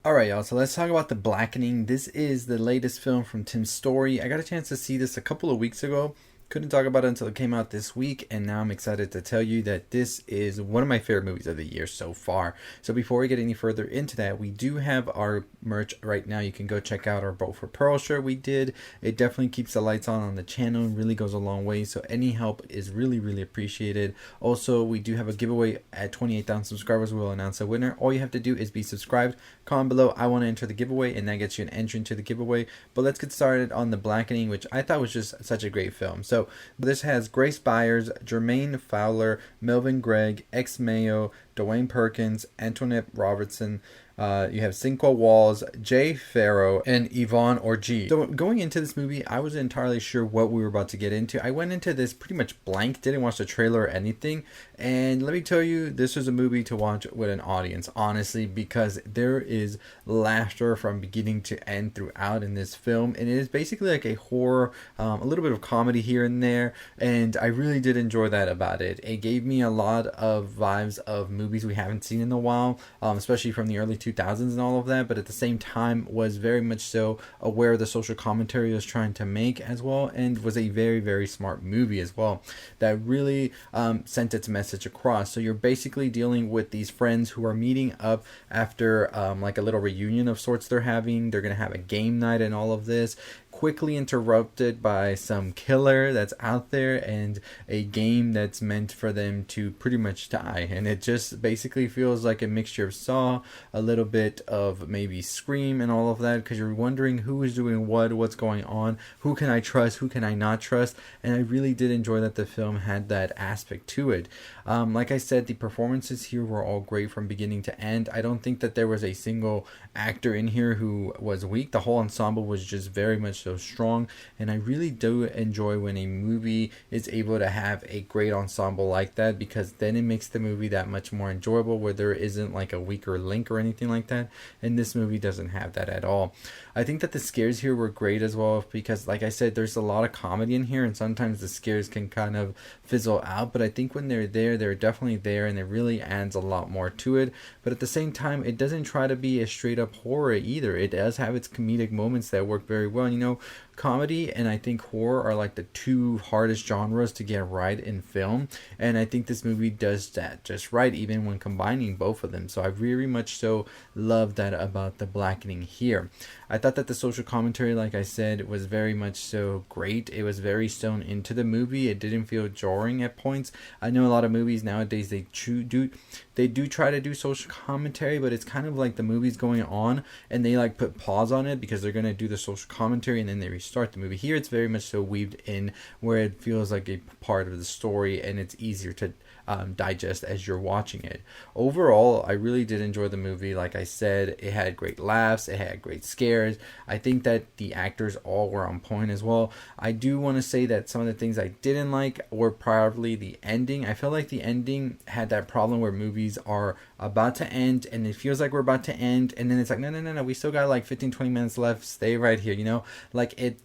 Alright, y'all, so let's talk about The Blackening. This is the latest film from Tim Story. I got a chance to see this a couple of weeks ago. Couldn't talk about it until it came out this week, and now I'm excited to tell you that this is one of my favorite movies of the year so far. So before we get any further into that, we do have our merch right now. You can go check out our Boat for Pearl shirt we did. It definitely keeps the lights on the channel and really goes a long way, so any help is really, really appreciated. Also, we do have a giveaway at 28,000 subscribers. We'll announce a winner. All you have to do is be subscribed, comment below, I want to enter the giveaway, and that gets you an entry into the giveaway. But let's get started on The Blackening, which I thought was just such a great film. So this has Grace Byers, Jermaine Fowler, Melvin Gregg, X Mayo, Dwayne Perkins, Antoinette Robertson. You have Cinco Walls, Jay Farrow, and Yvonne Orji. So going into this movie, I wasn't entirely sure what we were about to get into. I went into this pretty much blank, didn't watch the trailer or anything. And let me tell you, this is a movie to watch with an audience, honestly, because there is laughter from beginning to end throughout in this film. And it is basically like a horror, a little bit of comedy here and there. And I really did enjoy that about it. It gave me a lot of vibes of movies we haven't seen in a while, especially from the early 2000s and all of that, but at the same time was very much so aware of the social commentary it was trying to make as well, and was a very, very smart movie as well that really sent its message across. So you're basically dealing with these friends who are meeting up after like a little reunion of sorts they're having. They're going to have a game night and all of this, quickly interrupted by some killer that's out there and a game that's meant for them to pretty much die. And it just basically feels like a mixture of Saw, a little bit of maybe Scream and all of that, because you're wondering who is doing what's going on, who can I trust, who can I not trust. And I really did enjoy that the film had that aspect to it. Like I said, the performances here were all great from beginning to end. I don't think that there was a single actor in here who was weak. The whole ensemble was just very much so strong, and I really do enjoy when a movie is able to have a great ensemble like that, because then it makes the movie that much more enjoyable, where there isn't like a weaker link or anything like that, and this movie doesn't have that at all. I think that the scares here were great as well, because like I said, there's a lot of comedy in here, and sometimes the scares can kind of fizzle out, but I think when they're definitely there, and it really adds a lot more to it. But at the same time, it doesn't try to be a straight up horror either. It does have its comedic moments that work very well. You know, comedy and I think horror are like the two hardest genres to get right in film, and I think this movie does that just right, even when combining both of them. So I very much so love that about The Blackening here. I thought that the social commentary, like I said, was very much so great. It was very sewn into the movie. It didn't feel jarring at points. I know a lot of movies nowadays, they do try to do social commentary, but it's kind of like the movie's going on and they like put pause on it because they're going to do the social commentary and then they restart the movie. Here it's very much so weaved in, where it feels like a part of the story and it's easier to digest as you're watching it. Overall, I really did enjoy the movie. Like I said, it had great laughs, it had great scares. I think that the actors all were on point as well. I do want to say that some of the things I didn't like were probably the ending. I feel like the ending had that problem where movies are about to end and it feels like we're about to end, and then it's like no, we still got like 15-20 minutes left, stay right here, you know, like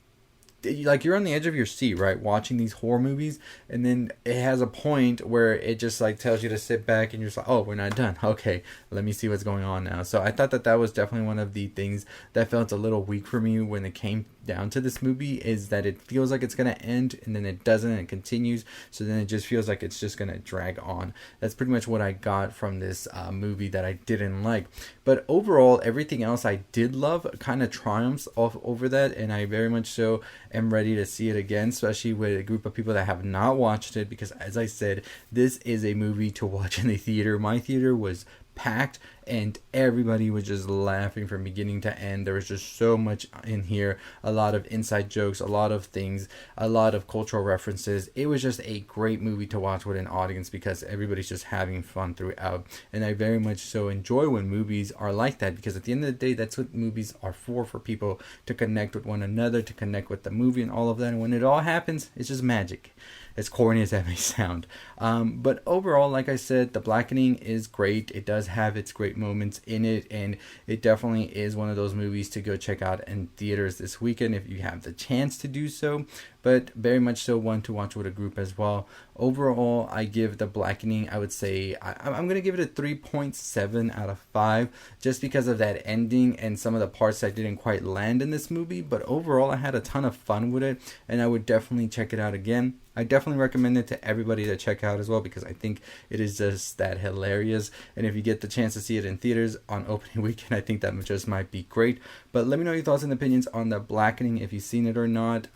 like you're on the edge of your seat, right, watching these horror movies, and then it has a point where it just like tells you to sit back and you're just like, oh, we're not done, okay, let me see what's going on now. So I thought that that was definitely one of the things that felt a little weak for me when it came down to this movie, is that it feels like it's going to end and then it doesn't and it continues, so then it just feels like it's just going to drag on. That's pretty much what I got from this movie that I didn't like. But overall, everything else I did love kind of triumphs over that, and I very much so am ready to see it again, especially with a group of people that have not watched it, because as I said, this is a movie to watch in the theater. My theater was packed and everybody was just laughing from beginning to end. There was just so much in here, a lot of inside jokes, a lot of things, a lot of cultural references. It was just a great movie to watch with an audience because everybody's just having fun throughout, and I very much so enjoy when movies are like that, because at the end of the day, that's what movies are for people to connect with one another, to connect with the movie and all of that. And when it all happens, it's just magic, as corny as that may sound. But overall, like I said, The Blackening is great. It does have its great moments in it, and it definitely is one of those movies to go check out in theaters this weekend if you have the chance to do so. but very much so one to watch with a group as well. Overall, I give The Blackening, I would say, I'm going to give it a 3.7 out of 5, just because of that ending and some of the parts that didn't quite land in this movie. But overall, I had a ton of fun with it, and I would definitely check it out again. I definitely recommend it to everybody to check out as well, because I think it is just that hilarious. And if you get the chance to see it in theaters on opening weekend, I think that just might be great. But let me know your thoughts and opinions on The Blackening, if you've seen it or not.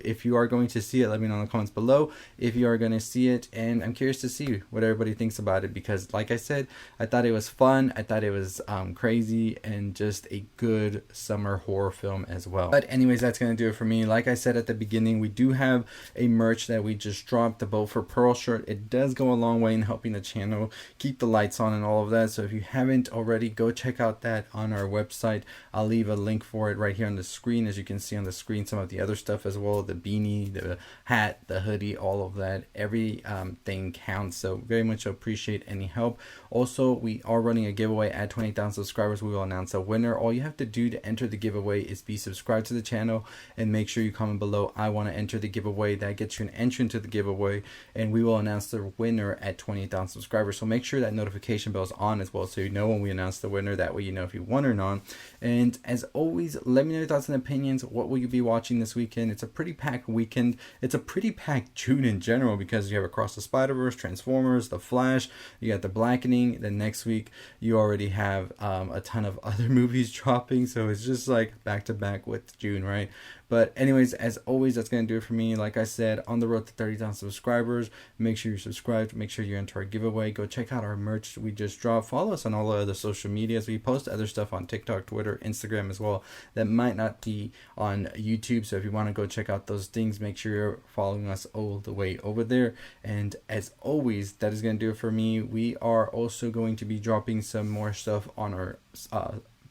If you are going to see it, let me know in the comments below if you are going to see it. And I'm curious to see what everybody thinks about it, because like I said, I thought it was fun. I thought it was crazy and just a good summer horror film as well. But anyways, that's going to do it for me. Like I said at the beginning, we do have a merch that we just dropped, the Boat for Pearl shirt. It does go a long way in helping the channel keep the lights on and all of that. So if you haven't already, go check out that on our website. I'll leave a link for it right here on the screen. As you can see on the screen, some of the other stuff as well, the beanie, the hat, the hoodie, all of that, every thing counts. So very much appreciate any help. Also, we are running a giveaway at 20,000 subscribers. We will announce a winner. All you have to do to enter the giveaway is be subscribed to the channel and make sure you comment below, I want to enter the giveaway. That gets you an entry into the giveaway, and we will announce the winner at 20,000 subscribers. So make sure that notification bell is on as well, so you know when we announce the winner. That way you know if you won or not. And as always, let me know your thoughts and opinions. What will you be watching this weekend? It's a pretty packed weekend. It's a pretty packed June in general, because you have Across the Spider-Verse, Transformers, The Flash, you got The Blackening. Then next week you already have a ton of other movies dropping, so it's just like back to back with June, right? But anyways, as always, that's going to do it for me. Like I said, on the road to 30,000 subscribers. Make sure you're subscribed. Make sure you're into our giveaway. Go check out our merch we just dropped. Follow us on all the other social medias. We post other stuff on TikTok, Twitter, Instagram as well that might not be on YouTube. So if you want to go check out those things, make sure you're following us all the way over there. And as always, that is going to do it for me. We are also going to be dropping some more stuff on our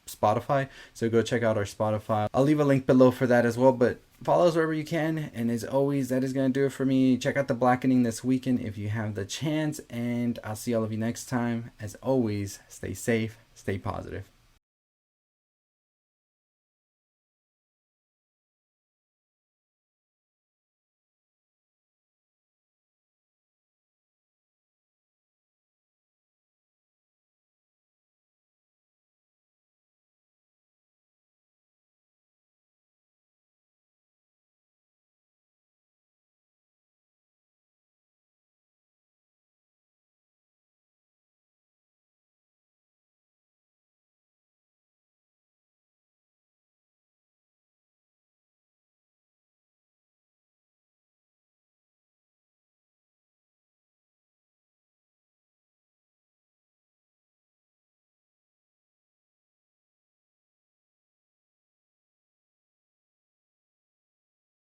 Spotify, so go check out our Spotify. I'll leave a link below for that as well, but follow us wherever you can. And as always, that is going to do it for me. Check out The Blackening this weekend if you have the chance, and I'll see all of you next time. As always, stay safe, stay positive.